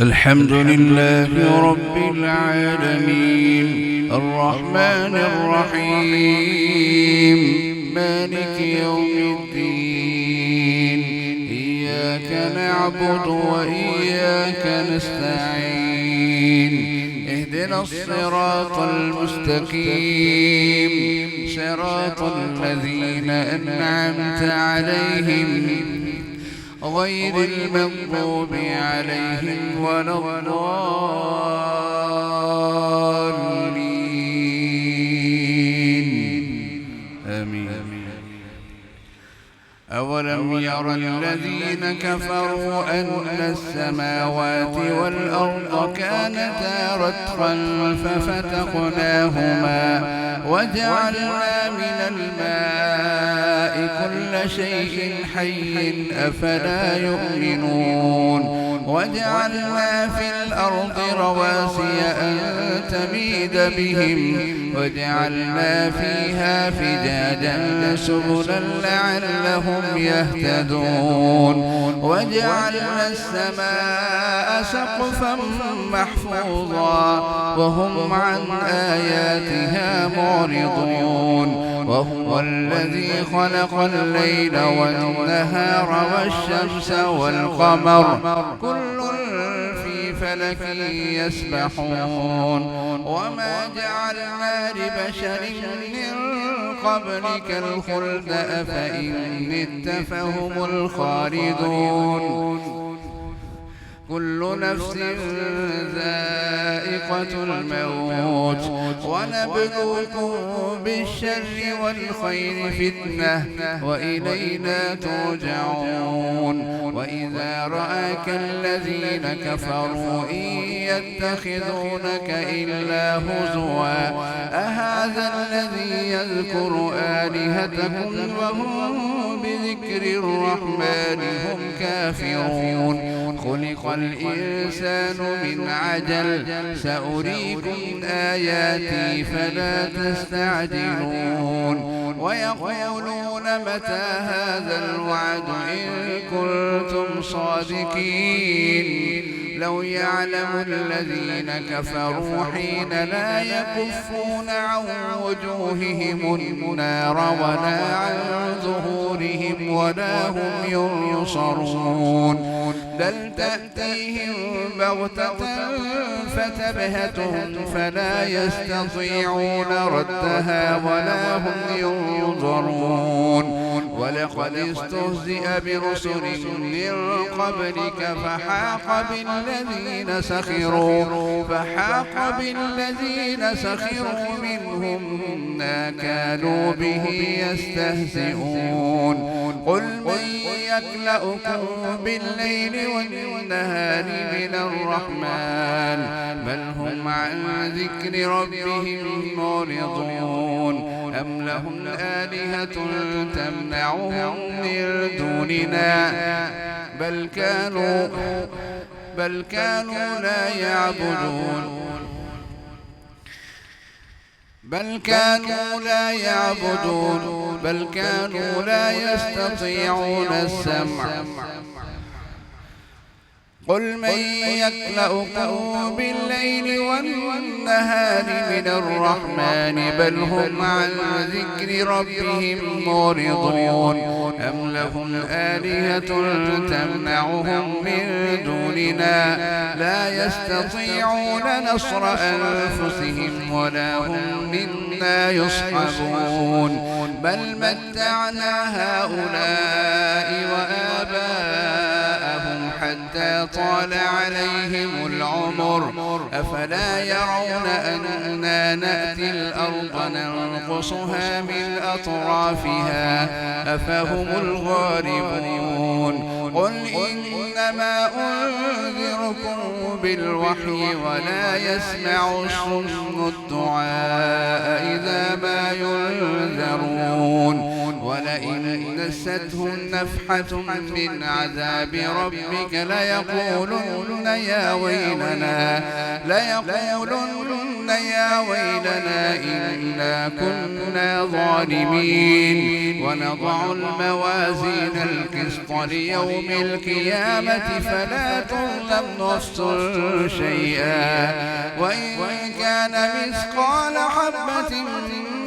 الحمد لله رب العالمين الرحمن الرحيم مالك يوم الدين إياك نعبد وإياك نستعين اهدنا الصراط المستقيم صراط الذين أنعمت عليهم غير المغضوب عليهم ولا الضالين آمين. أولم ير الذين كفروا أن السماوات والأرض كانتا رتقا ففتقناهما وجعلنا من الماء كل شيء حي أفلا يؤمنون وجعلنا في الأرض رواسي أن تميد بهم وجعلنا فيها فجاجا سبلا لعلهم يهتدون وجعلنا السماء سقفا محفوظا وهم عن آياتها معرضون وهو الذي خلق الليل والنهار والشمس والقمر كل في فلك يسبحون وما جعلنا لبشر من قبلك الخلد أفإن مت فهم الخالدون كل نفس ذائقة الموت ونبلوكم بالشر والخير فتنة وإلينا ترجعون وإذا رآك الذين كفروا إن يتخذونك إلا هزوا أهذا الذي يذكر آلهتكم وهم بذكر الرحمن هم كافرون خلق الإنسان من عجل سأريكم آياتي فلا تستعجلون ويقولون متى هذا الوعد إن كنتم صادقين لو يعلم الذين كفروا حين لا يكفون عن وجوههم النار ولا عن ظهورهم ولا هم ينصرون بل تأتيهم بغتة فتبهتهم فلا يستطيعون ردها ولا هم ينظرون ولقد استهزئ برسل من قبلك فحاق بالذين سخروا منهم ما كانوا به يستهزئون قل من يكلؤكم بالليل والنهار من الرحمن بل هم عن ذكر ربهم معرضون أم لهم آلهة تمنعهم من دوننا بل كانوا لا يعبدون بل كانوا لا يستطيعون السمع قل من يكلؤكم بالليل والنهار من الرحمن بل هم عن ذكر ربهم معرضون أم لهم آلهة تمنعهم من دوننا لا يستطيعون نصر أنفسهم ولا هم منا يصحبون بل متعنا هؤلاء وآباءهم حتى طال عليهم العمر أفلا يرون أننا نأتي الأرض ننقصها من أطرافها أفهم الغالبون قل إنما أنذركم بالوحي ولا يسمع الصم الدعاء إذا ما ينذرون ولئن مستهم نفحة من عذاب ربك ليقولن يا ويلنا إنا كنا ظالمين ونضع الموازين القسط ليوم القيامة فلا تظلم نفس شيئا وإن كان مثقال حبة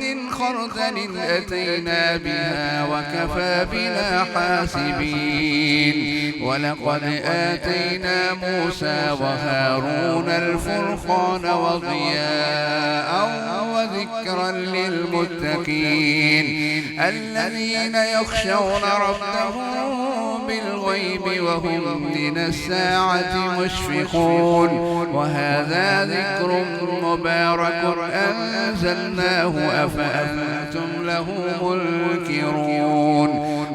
من خردل أتينا بها وكفى بنا حاسبين ولقد آتينا موسى وهارون الفرقان وضياء وذكرا للمتقين الذين يخشون ربهم بالغيب وهم من الساعة مشفقون وهذا ذكر مبارك أنزلناه أفأنتم له منكرون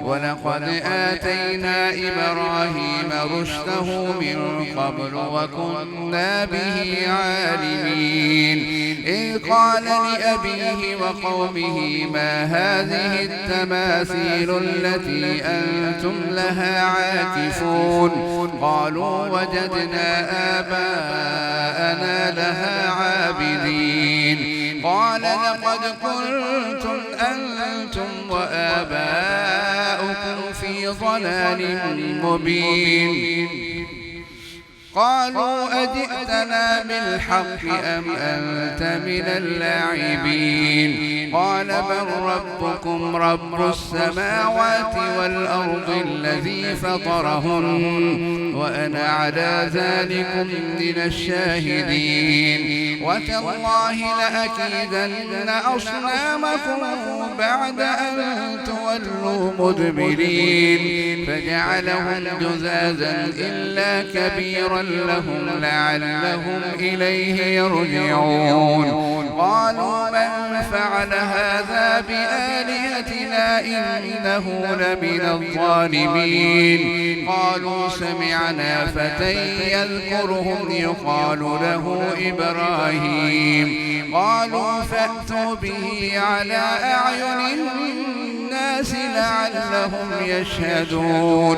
ولقد آتينا إبراهيم رشده من قبل وكنا به عالمين إذ قال لأبيه وقومه ما هذه التماثيل التي أنتم لها عاكفون قالوا وجدنا آباءنا لها عابدين قال لقد كنتم أنتم وآباؤكم في ضلال مبين قالوا أجئتنا بالحق أم أنت من اللاعبين قال بل ربكم رب السماوات والأرض الذي فطرهن وأنا على ذلكم من الشاهدين وتالله لأكيدن أصنامكم بعد أن تولوا مدبرين فجعلهم جذاذا إلا كبيرا لهم لعلهم إليه يرجعون قالوا من فعل هذا بآلهتنا إنه لمن الظالمين قالوا سمعنا فتى يذكرهم يقال له إبراهيم قالوا فأتوا به على أعين الناس لعلهم يشهدون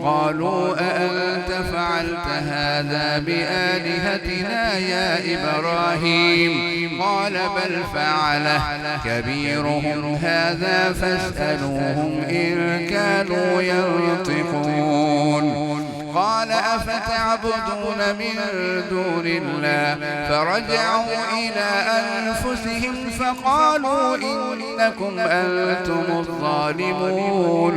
قالوا أأنت فعلت هذا بآلهتنا يا إبراهيم قال بل فعله كبيرهم هذا فاسألوهم إن كانوا ينطقون قال أفتعبدون من دون الله فرجعوا إلى أنفسهم فقالوا إنكم أنتم الظالمون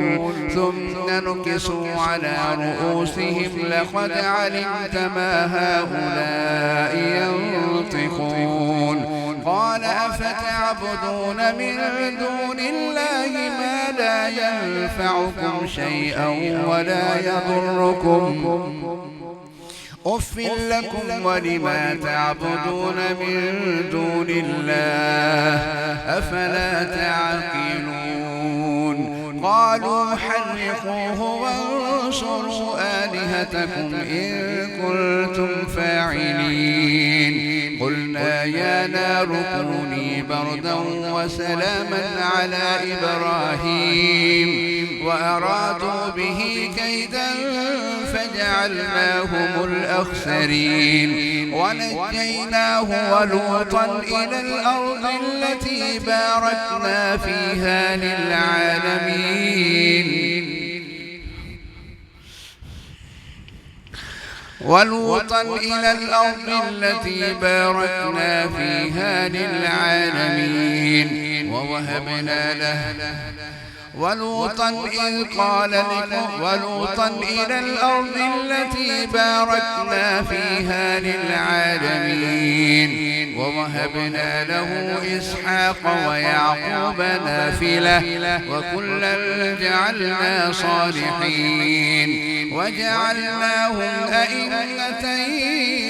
ثم نكسوا على رؤوسهم لقد علمت ما هؤلاء ينطقون قال أفتعبدون من دون الله ما لا ينفعكم شيئا ولا يضركم أف لكم ولما تعبدون من دون الله أفلا تعقلون قالوا حرقوه وانصروا آلهتكم إن كنتم فاعلين قلنا يا نار كوني بردا وسلاما على إبراهيم وأرادوا به كيدا فجعلناهم الأخسرين ونجيناه ولوطا إلى الأرض التي باركنا فيها للعالمين ولوطا إلى الأرض التي باركنا فيها للعالمين ووهبنا له ولوطا إلى الأرض التي باركنا فيها للعالمين ووهبنا له إسحاق ويعقوب نافلة وكلا جعلنا صالحين وجعلناهم أئمة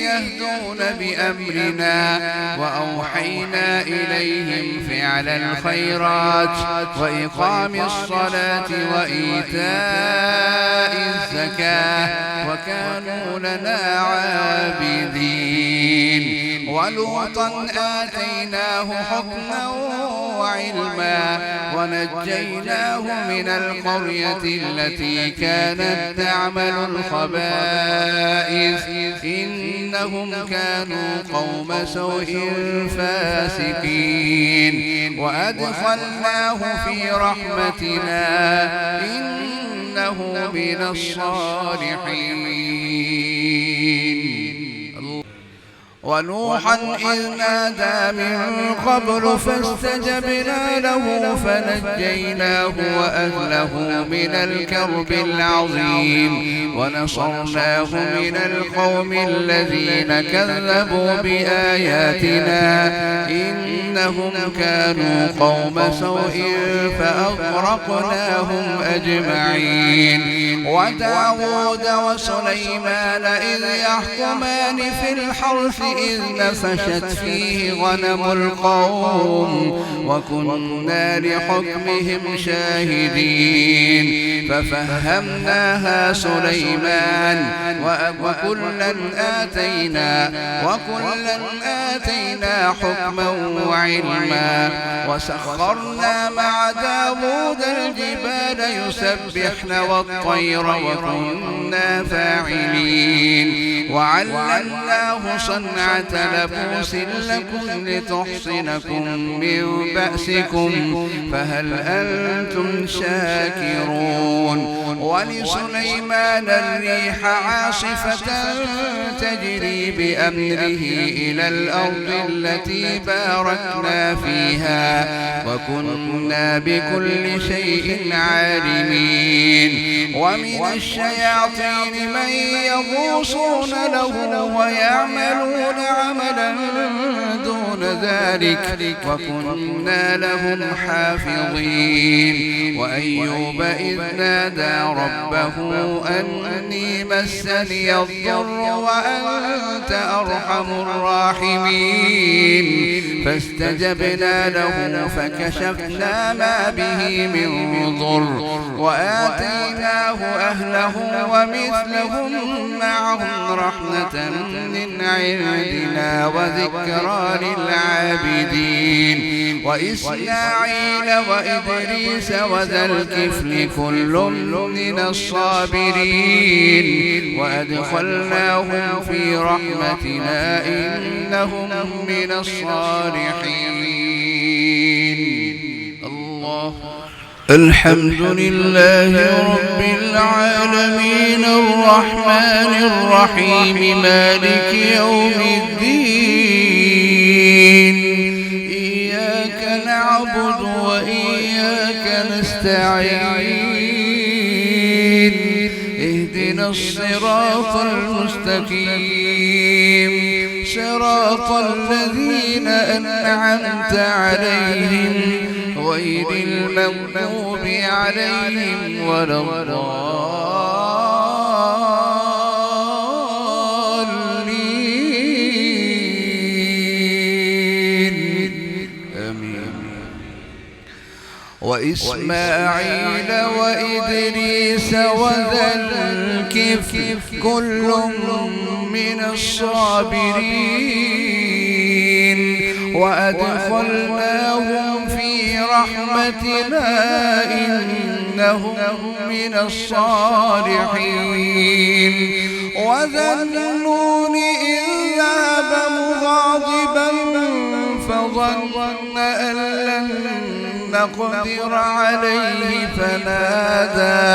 يهدون بأمرنا وأوحينا إليهم فعل الخيرات وإقام الصلاة وإيتاء الزكاة وكانوا لنا عابدين ولوطا آتيناه حكما وعلما ونجيناه من القرية التي كانت تعمل الخبائث إنهم كانوا قوم سوء فاسقين وأدخلناه في رحمتنا إنه من الصالحين. ونوحا إذ نادى من قبل فاستجبنا له فنجيناه وأهله من الكرب العظيم ونصرناه من القوم الذين كذبوا بآياتنا إنهم كانوا قوم سوء فأغرقناهم أجمعين. وداود وسليمان إذ يحكمان في الحرث إذ نفشت فيه غنم القوم وكنا لحكمهم شاهدين ففهمناها سليمان وكلا آتينا حكما وعلما وسخرنا مع داود الجبال يسبحن والطير وكنا فاعلين وعلمناه صنعة لبوس لكم لتحصنكم من بأسكم فهل أنتم شاكرون. ولسليمان الريح عاصفة تجري بأمره إلى الأرض التي باركنا فيها وكنا بكل شيء عالمين. ومن الشياطين من يغوصون له ويعملون عملا دون ذلك وكنا لهم حافظين. وأيوب إذ نادى ربه أني مسني الضر وأنت أرحم الراحمين فاستجبنا له فكشفنا ما به من ضر وآتيناه أهله ومثلهم معهم رحمة من عندنا وذكرى للعابدين. وإسماعيل وإدريس وذا الكفل كل من الصابرين وأدخلناهم في رحمتنا إنهم من الصالحين. الله الحمد لله رب العالمين الرحمن الرحيم مالك يوم الدين إياك نعبد وإياك نستعين اهدنا الصراط المستقيم صراط الذين أنعمت عليهم غير المغضوب عليهم ولا الضالين آمين. وإسماعيل وإدريس وذا الكفل كل من الصابرين وأدخلناهم في رحمتنا إنهم من الصالحين. وذا النون إذ ذهب مغاضبا فظن أن لن نقدر عليه فنادى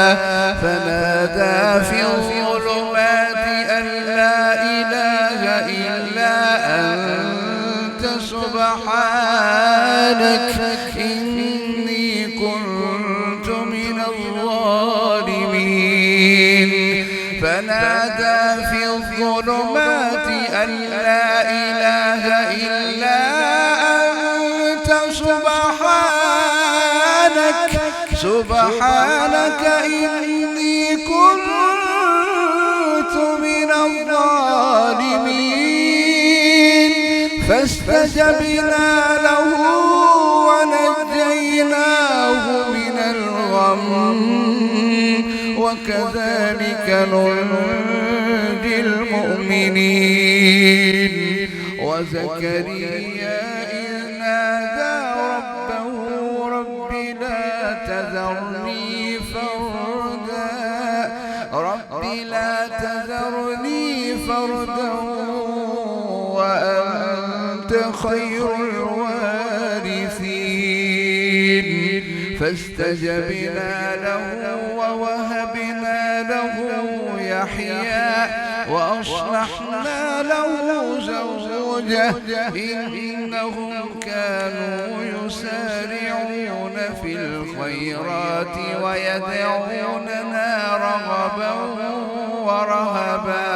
في الظلمات أن لا إله إلا أنت سبحانك إني كنت من الظالمين. فنادى في الظلمات أن لا إله إلا أنت سبحانك إني كنت من الظالمين. فاستجبنا له ونجيناه من الغم وكذلك ننجي المؤمنين. وزكريا إذ نادى ربه خير الوارثين فاستجبنا له ووهبنا له يحيى وأصلحنا له زوجه إنهم كانوا يسارعون في الخيرات ويدعوننا رغبا ورهبا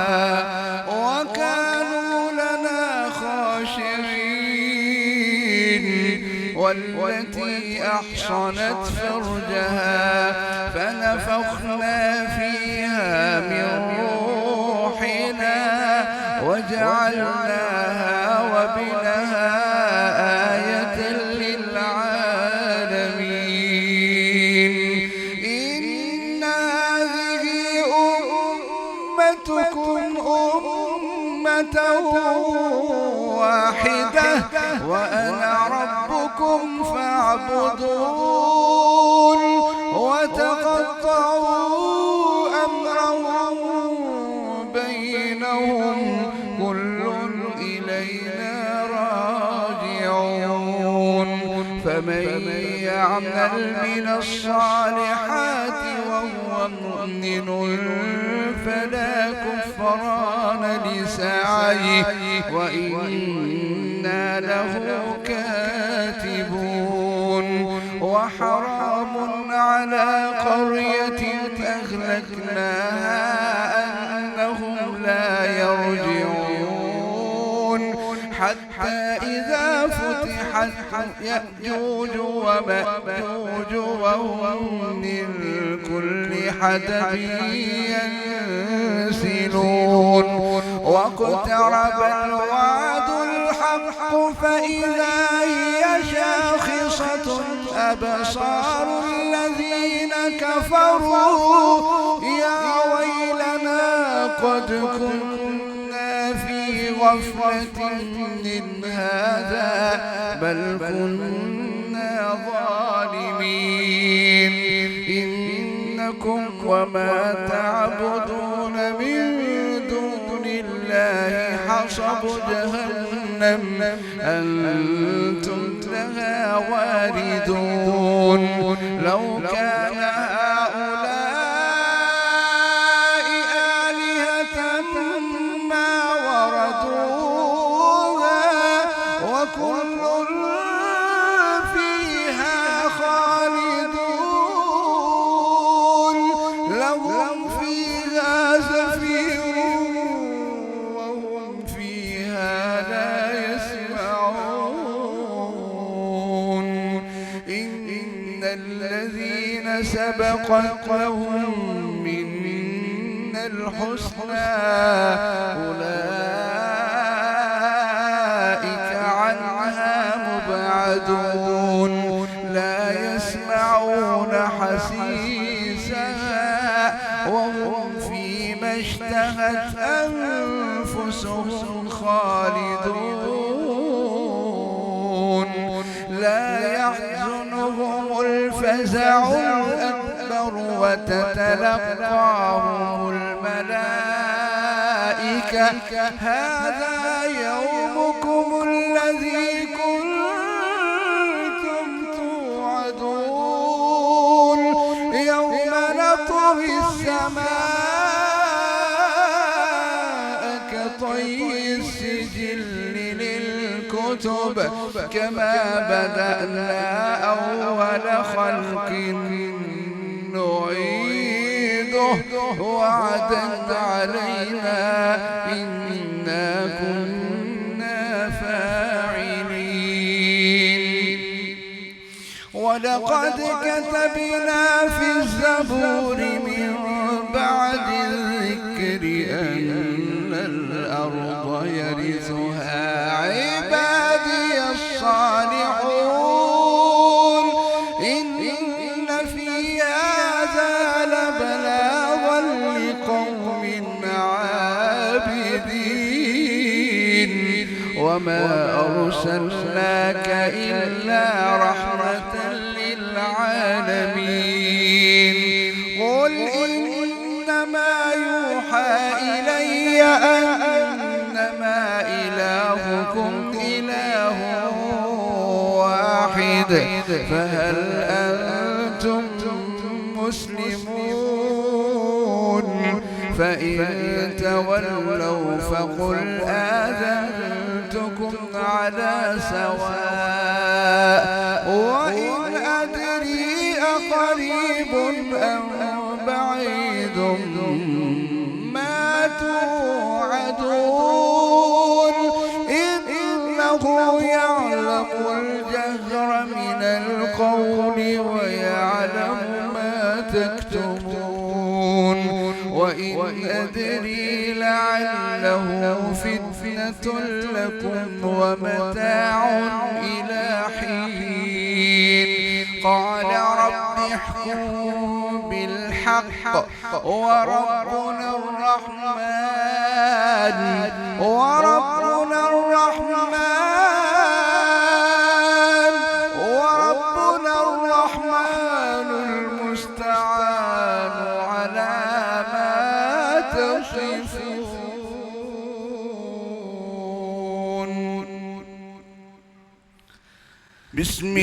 وكانوا لنا خاشعين والتي أحصنت فرجها فنفخنا فيها من روحنا وجعلناها وابنها آية للعالمين إن هذه أمتكم أمة واحدة وأنا ربكم فاعبدون وتقطعوا أمرهم بينهم كل إلينا راجعون فمن يعمل من الصالحات وهو مؤمن فلا كفران لسعيه وإنا له كاتبون وحرام على قرية أهلكناها أنهم لا يرجعون حتى إذا فتحت يأجوج ومأجوج وهم من كل حدب ينسلون واقترب الوعد الحق فإذا هي شاخصة أبصار الذين كفروا يا ويلنا قد كنا في غفلة من هذا بل كنا ظالمين إنكم وما تعبدون من دون الله حصب جهنم أنتم لها واردون لو كان هؤلاء آلهة ما وردوها وكل فيها خالدون لهم فيها زفير وهم فيها لا يسمعون إن الذين سبقت لهم منا الحسنى أولئك عنها مبعدون لا يسمعون حسيسها وهم فيما اشتهت أنفسهم خالدون لا يحزنهم الفزع الأكبر وتتلقاهم الملائكة هذا يومكم الذي كنتم توعدون يوم نطوي السماء كطي السجل للكتب كما بدأنا أول خلق نعيده وعدا علينا إنا كنا فاعلين ولقد كتبنا في الزبور من بعد الذكر أن الأرض يرثها عبادي الصالحون إن في هذا لبلاغا لقوم عابدين وما أرسلناك إلا رحمة للعالمين قل إنما يوحى إلي أنما إلهكم إله فهل أنتم مسلمون فإن تولوا فقل آذنتكم على سواء وإن أدري أقريب أم بعيد ما توعدون إنه يعلم الجهر من القول ويعلم ما تكتمون وإن أدري لعله فتنة لكم ومتاع إلى حين قال رب احكم بالحق وربنا الرحمن المستعان على ما تصفون. بسم